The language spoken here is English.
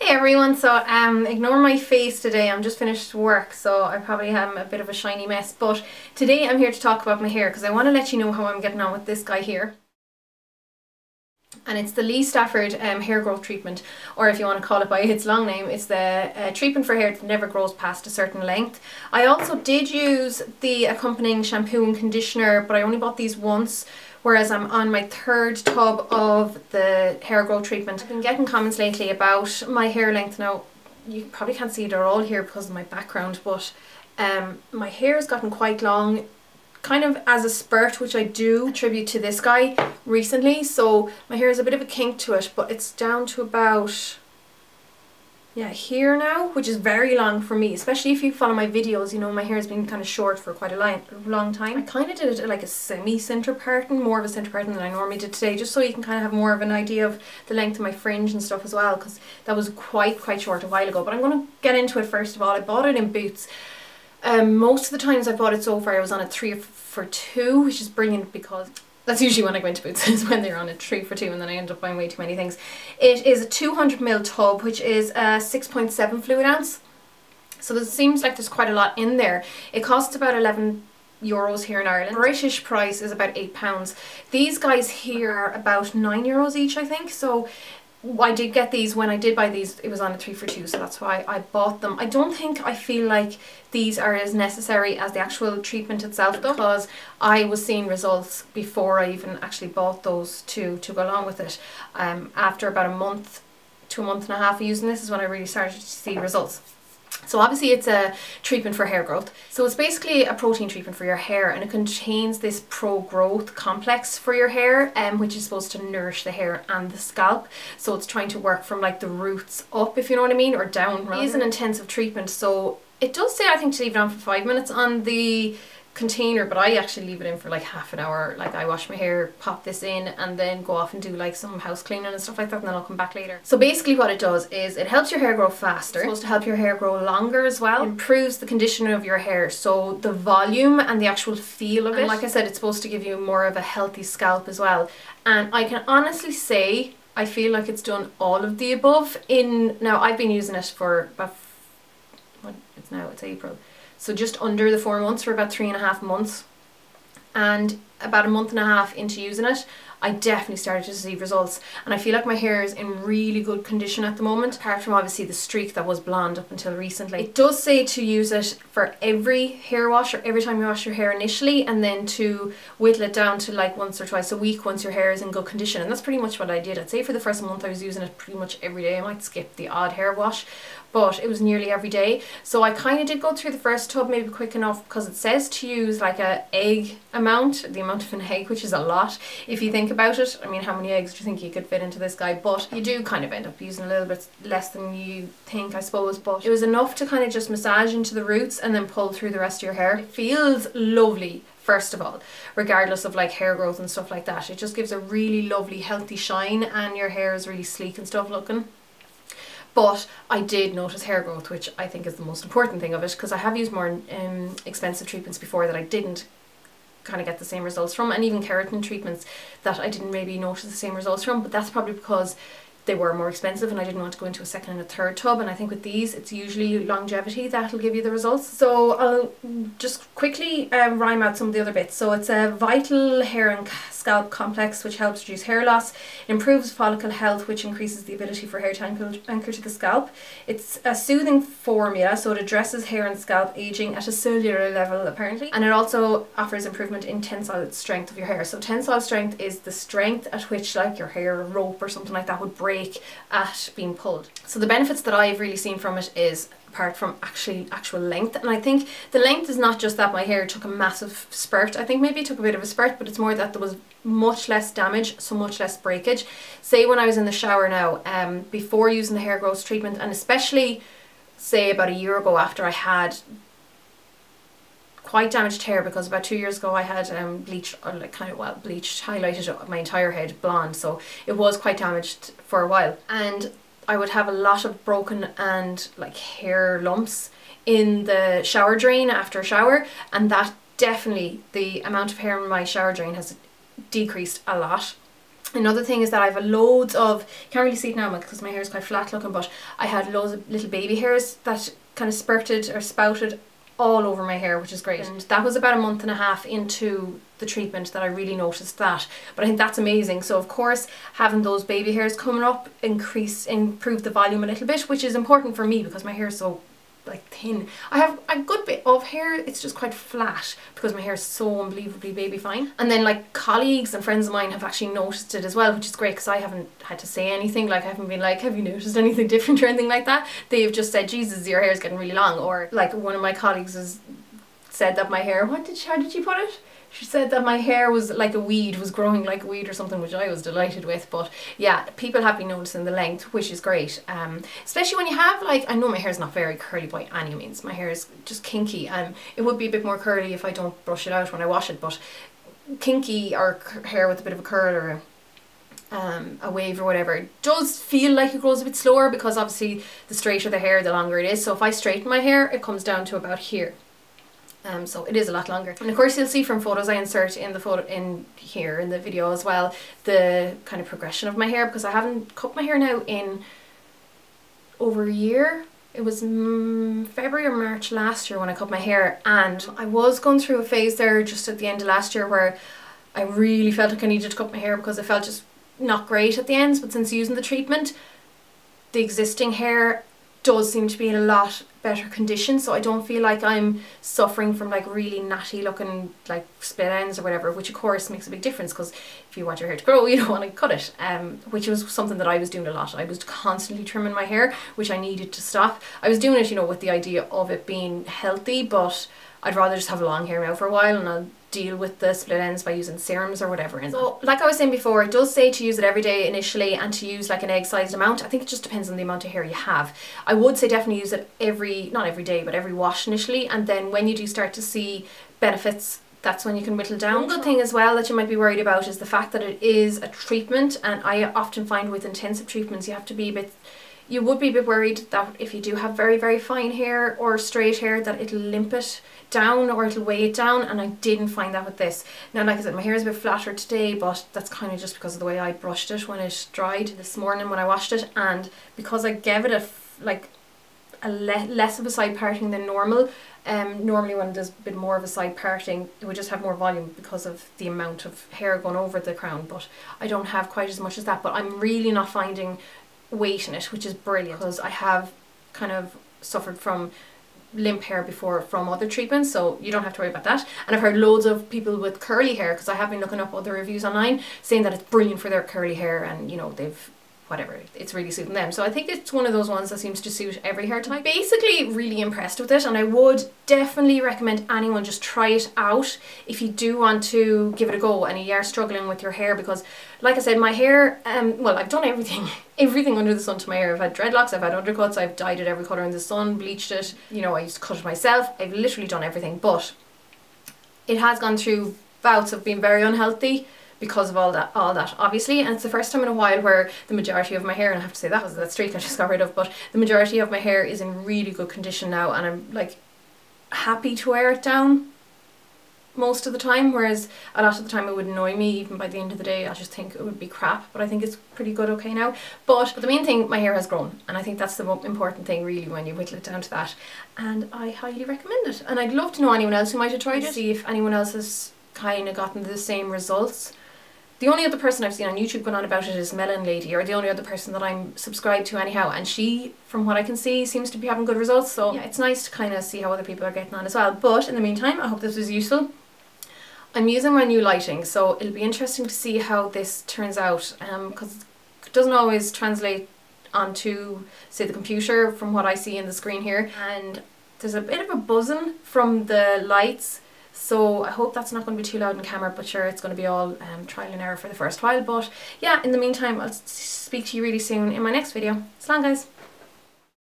Hey everyone, so ignore my face today. I'm just finished work, so I probably am a bit of a shiny mess, but today I'm here to talk about my hair because I want to let you know how I'm getting on with this guy here. And it's the Lee Stafford hair growth treatment, or if you want to call it by its long name, it's the treatment for hair that never grows past a certain length. I also did use the accompanying shampoo and conditioner, but I only bought these once, whereas I'm on my third tub of the hair growth treatment. I've been getting comments lately about my hair length. Now, you probably can't see it at all here because of my background, but my hair has gotten quite long, kind of as a spurt, which I do attribute to this guy recently. So my hair has a bit of a kink to it, but it's down to about, yeah, here now, which is very long for me. Especially if you follow my videos, you know my hair has been kind of short for quite a long time. I kind of did it like a semi-center parting, more of a center parting than I normally did today, just so you can kind of have more of an idea of the length of my fringe and stuff as well, because that was quite short a while ago. But I'm going to get into it first of all. I bought it in Boots. Most of the times I've bought it so far I was on a 3 for 2, which is brilliant because that's usually when I go into Boots, is when they're on a 3 for 2, and then I end up buying way too many things. It is a 200ml tub, which is a 6.7 fluid ounce. So it seems like there's quite a lot in there. It costs about €11 here in Ireland. British price is about £8. These guys here are about €9 each, I think. So I did get these. When I did buy these, it was on a 3 for 2, so that's why I bought them. I feel like these are as necessary as the actual treatment itself though, because I was seeing results before I even actually bought those to go along with it. After about a month to a month and a half of using this is when I really started to see results. So obviously it's a treatment for hair growth. So it's basically a protein treatment for your hair, and it contains this pro-growth complex for your hair, which is supposed to nourish the hair and the scalp. So it's trying to work from like the roots up, if you know what I mean, or down. It is an intensive treatment, so it does say I think to leave it on for 5 minutes on the container, but I actually leave it in for like half an hour. Like I wash my hair, pop this in, and then go off and do like some house cleaning and stuff like that, and then I'll come back later. So basically what it does is it helps your hair grow faster. It's supposed to help your hair grow longer as well. It improves the condition of your hair, so the volume and the actual feel of it. And like I said, it's supposed to give you more of a healthy scalp as well. And I can honestly say I feel like it's done all of the above. Now I've been using it for about, it's April. So just under the 4 months, for about 3.5 months. And about a month and a half into using it, I definitely started to see results. And I feel like my hair is in really good condition at the moment, apart from obviously the streak that was blonde up until recently. It does say to use it for every hair wash, or every time you wash your hair initially, and then to whittle it down to like once or twice a week once your hair is in good condition. And that's pretty much what I did. I'd say for the first month I was using it pretty much every day. I might skip the odd hair wash, but it was nearly every day. So I kind of did go through the first tub maybe quick enough, because it says to use like a egg amount, the amount of an egg, which is a lot if you think about it. I mean, how many eggs do you think you could fit into this guy? But you do kind of end up using a little bit less than you think, I suppose. But it was enough to kind of just massage into the roots and then pull through the rest of your hair. It feels lovely, first of all, regardless of like hair growth and stuff like that. It just gives a really lovely healthy shine, and your hair is really sleek and stuff looking. But I did notice hair growth, which I think is the most important thing of it, because I have used more expensive treatments before that I didn't kind of get the same results from, and even keratin treatments that I didn't maybe notice the same results from, but that's probably because they were more expensive and I didn't want to go into a second and a third tub. And I think with these it's usually longevity that'll give you the results. So I'll just quickly rhyme out some of the other bits. So it's a vital hair and scalp complex which helps reduce hair loss. It improves follicle health, which increases the ability for hair to anchor to the scalp. It's a soothing formula, so it addresses hair and scalp aging at a cellular level apparently. And it also offers improvement in tensile strength of your hair. So tensile strength is the strength at which like your hair, a rope or something like that, would break at being pulled. So the benefits that I've really seen from it is, apart from actual length, and I think the length is not just that my hair took a massive spurt. I think maybe it took a bit of a spurt, but it's more that there was much less damage, so much less breakage. Say when I was in the shower now, before using the hair growth treatment, and especially say about a year ago after I had quite damaged hair, because about 2 years ago I had bleached, highlighted my entire head blonde, so it was quite damaged for a while, and I would have a lot of broken and like hair lumps in the shower drain after a shower, and that definitely, the amount of hair in my shower drain has decreased a lot. Another thing is that I have loads of, you can't really see it now because my hair is quite flat looking, but I had loads of little baby hairs that kind of spurted or spouted all over my hair, which is great. And that was about a month and a half into the treatment that I really noticed that. But I think that's amazing. So of course, having those baby hairs coming up improve the volume a little bit, which is important for me because my hair is so like thin. I have a good bit of hair, it's just quite flat because my hair is so unbelievably baby fine. And then like colleagues and friends of mine have actually noticed it as well, which is great because I haven't had to say anything. Like I haven't been like, have you noticed anything different or anything like that? They've just said, Jesus, your hair is getting really long. Or like one of my colleagues has said that my hair, how did she put it? She said that my hair was like a weed, was growing like a weed or something, which I was delighted with. But yeah, people have been noticing the length, which is great. Especially when you have like, I know my hair is not very curly by any means. My hair is just kinky. It would be a bit more curly if I don't brush it out when I wash it, but kinky or hair with a bit of a curl or a wave or whatever, it does feel like it grows a bit slower because obviously the straighter the hair, the longer it is. So if I straighten my hair, it comes down to about here. So it is a lot longer. And of course you'll see from photos I insert in the photo in here in the video as well, the kind of progression of my hair, because I haven't cut my hair now in over a year. It was February or March last year when I cut my hair, and I was going through a phase there just at the end of last year where I really felt like I needed to cut my hair because it felt just not great at the ends. But since using the treatment, the existing hair does seem to be in a lot better condition, so I don't feel like I'm suffering from like really natty looking like split ends or whatever, which of course makes a big difference because if you want your hair to grow you don't want to cut it, which was something that I was doing a lot. I was constantly trimming my hair, which I needed to stop. I was doing it, you know, with the idea of it being healthy, but I'd rather just have long hair now for a while and I'll deal with the split ends by using serums or whatever. And so like I was saying before, it does say to use it every day initially and to use like an egg sized amount. I think it just depends on the amount of hair you have. I would say definitely use it not every day, but every wash initially, and then when you do start to see benefits, that's when you can whittle down. One good thing as well that you might be worried about is the fact that it is a treatment, and I often find with intensive treatments you would be a bit worried that if you do have very, very fine hair or straight hair that it'll limp it down or it'll weigh it down, and I didn't find that with this. Now like I said, my hair is a bit flatter today, but that's kind of just because of the way I brushed it when it dried this morning when I washed it, and because I gave it less of a side parting than normal. Normally when there's a bit more of a side parting it would just have more volume because of the amount of hair going over the crown, but I don't have quite as much as that. But I'm really not finding weight in it, which is brilliant because I have kind of suffered from limp hair before from other treatments, so you don't have to worry about that. And I've heard loads of people with curly hair, because I have been looking up other reviews online, saying that it's brilliant for their curly hair, and you know, they've whatever, it's really suiting them. So I think it's one of those ones that seems to suit every hair type. Basically really impressed with it, and I would definitely recommend anyone just try it out if you do want to give it a go and you are struggling with your hair, because like I said, my hair, well, I've done everything under the sun to my hair. I've had dreadlocks, I've had undercuts, I've dyed it every colour in the sun, bleached it, you know, I used to cut it myself. I've literally done everything, but it has gone through bouts of being very unhealthy because of all that obviously, and it's the first time in a while where the majority of my hair, and I have to say that was that streak I just got rid of, but the majority of my hair is in really good condition now, and I'm like happy to wear it down most of the time, whereas a lot of the time it would annoy me. Even by the end of the day I just think it would be crap, but I think it's pretty good okay now. But the main thing, my hair has grown, and I think that's the most important thing really when you whittle it down to that, and I highly recommend it. And I'd love to know anyone else who might have tried it, see if anyone else has kind of gotten the same results. The only other person I've seen on YouTube going on about it is Melon Lady, or the only other person that I'm subscribed to anyhow, and she, from what I can see, seems to be having good results. So yeah, it's nice to kind of see how other people are getting on as well. But in the meantime, I hope this was useful. I'm using my new lighting, so it'll be interesting to see how this turns out, because it doesn't always translate onto, say, the computer from what I see in the screen here, and there's a bit of a buzzing from the lights. So I hope that's not going to be too loud in camera, but sure, it's going to be all trial and error for the first while. But yeah, in the meantime, I'll speak to you really soon in my next video. So long, guys.